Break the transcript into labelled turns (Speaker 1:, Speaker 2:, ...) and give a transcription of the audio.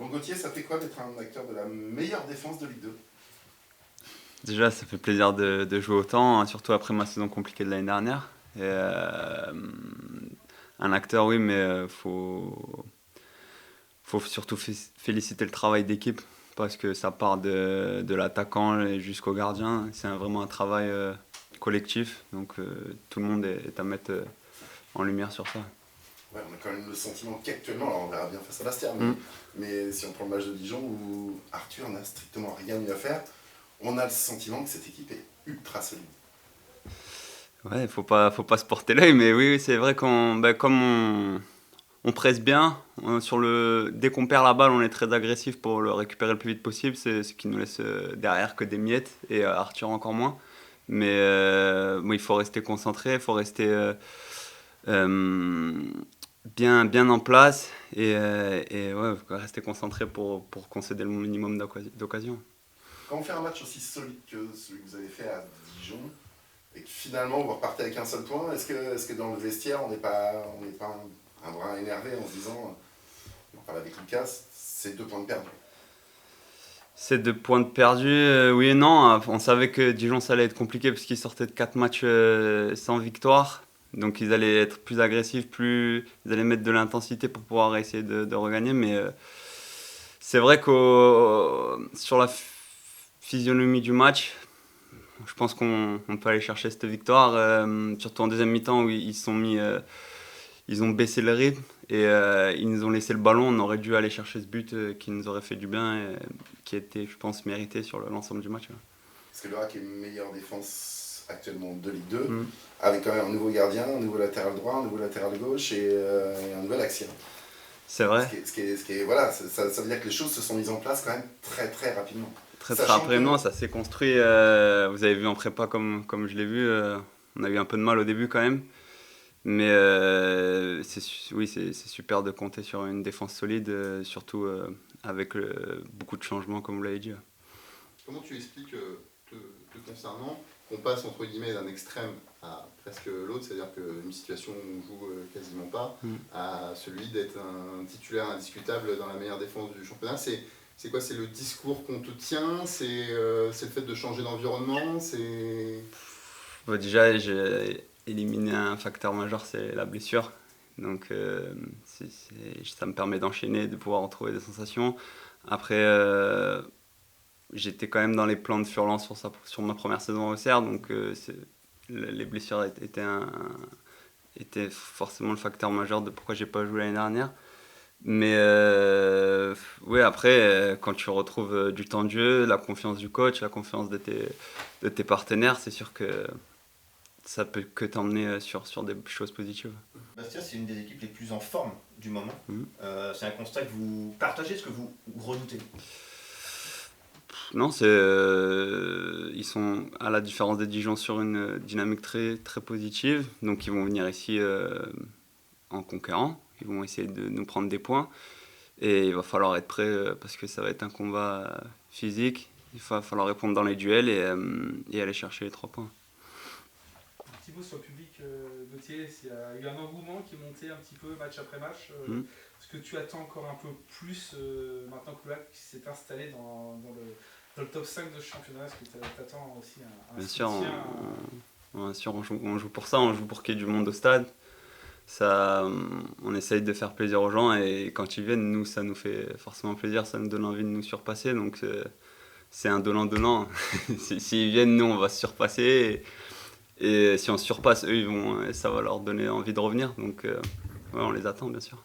Speaker 1: Bon, Gauthier, ça fait quoi d'être un acteur de la meilleure défense de Ligue 2?
Speaker 2: Déjà, ça fait plaisir de jouer autant, hein, surtout après ma saison compliquée de l'année dernière. Un acteur, oui, mais faut surtout féliciter le travail d'équipe parce que ça part de l'attaquant jusqu'au gardien. C'est vraiment un travail collectif, donc tout le monde est à mettre en lumière sur ça.
Speaker 1: Ouais, on a quand même le sentiment qu'actuellement, alors on verra bien face à Bastia,
Speaker 2: Mm.
Speaker 1: mais si on prend le match de Dijon où Arthur n'a strictement rien eu à faire, on a le sentiment que cette équipe est ultra solide.
Speaker 2: Ouais, faut pas se porter l'œil, mais oui, oui, c'est vrai comme on presse bien, dès qu'on perd la balle, on est très agressif pour le récupérer le plus vite possible. C'est ce qui nous laisse derrière que des miettes, et Arthur encore moins. Mais bon, il faut rester concentré, il faut rester euh, bien en place et ouais, faut rester concentré pour concéder le minimum d'occasions.
Speaker 1: Quand on fait un match aussi solide que celui que vous avez fait à Dijon, et que finalement vous repartez avec un seul point, est-ce que dans le vestiaire on n'est pas un brin énervé en se disant, on parle avec Lucas, c'est 2 points de perdu?
Speaker 2: C'est 2 points de perdu, oui et non. On savait que Dijon, ça allait être compliqué parce qu'ils sortaient de 4 matchs sans victoire. Donc ils allaient être plus agressifs, ils allaient mettre de l'intensité pour pouvoir essayer de regagner. Mais c'est vrai que sur la physionomie du match, je pense qu'on peut aller chercher cette victoire. Surtout en deuxième mi-temps où ils ont baissé le rythme et ils nous ont laissé le ballon. On aurait dû aller chercher ce but qui nous aurait fait du bien et qui était, je pense, mérité sur l'ensemble du match.
Speaker 1: Parce que le RAC est meilleure défense actuellement de Ligue 2,
Speaker 2: Mm.
Speaker 1: avec quand même un nouveau gardien, un nouveau latéral droit, un nouveau latéral gauche et un nouvel axial.
Speaker 2: C'est vrai,
Speaker 1: Voilà, ça veut dire que les choses se sont mises en place quand même très très rapidement.
Speaker 2: très très
Speaker 1: Sachant
Speaker 2: rapidement,
Speaker 1: que,
Speaker 2: ça s'est construit. Vous avez vu en prépa comme je l'ai vu, on a eu un peu de mal au début quand même. Mais oui, c'est super de compter sur une défense solide, surtout avec beaucoup de changements, comme vous l'avez dit.
Speaker 1: comment tu expliques, te concernant, qu'on passe entre guillemets d'un extrême à presque l'autre, c'est-à-dire qu'une situation où on joue quasiment pas,
Speaker 2: Mm.
Speaker 1: à celui d'être un titulaire indiscutable dans la meilleure défense du championnat? C'est quoi? C'est le discours qu'on te tient? C'est le fait de changer d'environnement?
Speaker 2: Bon, déjà, j'ai éliminé un facteur majeur, c'est la blessure. Donc, ça me permet d'enchaîner, de pouvoir retrouver des sensations. Après, j'étais quand même dans les plans de Furlan sur ma première saison au Auxerre, donc les blessures étaient forcément le facteur majeur de pourquoi j'ai pas joué l'année dernière. Mais oui, après, quand tu retrouves du temps de jeu, la confiance du coach, la confiance de tes partenaires, c'est sûr que ça peut que t'emmener sur des choses positives.
Speaker 3: Bastia, c'est une des équipes les plus en forme du moment.
Speaker 2: Mhm.
Speaker 3: C'est un constat que vous partagez, ce que vous redoutez.
Speaker 2: Non, ils sont à la différence des Dijon sur une dynamique très très positive, donc ils vont venir ici en conquérant, ils vont essayer de nous prendre des points et il va falloir être prêt parce que ça va être un combat physique. Il va falloir répondre dans les duels et aller chercher les 3 points.
Speaker 4: Un petit mot sur le public, Gauthier, il y a eu un engouement qui est monté un petit peu match après match.
Speaker 2: Mm.
Speaker 4: Est-ce que tu attends encore un peu plus maintenant que le LAC s'est installé dans le top 5 de ce championnat? Est-ce que tu attends aussi un
Speaker 2: Bien sûr,
Speaker 4: soutien
Speaker 2: bien sûr, on joue pour ça, on joue pour qu'il y ait du monde au stade. Ça, on essaye de faire plaisir aux gens et quand ils viennent, nous, ça nous fait forcément plaisir, ça nous donne envie de nous surpasser. Donc c'est un donnant-donnant. S'ils viennent, nous, on va se surpasser. Et si on se surpasse, eux, ça va leur donner envie de revenir. Donc ouais, on les attend, bien sûr.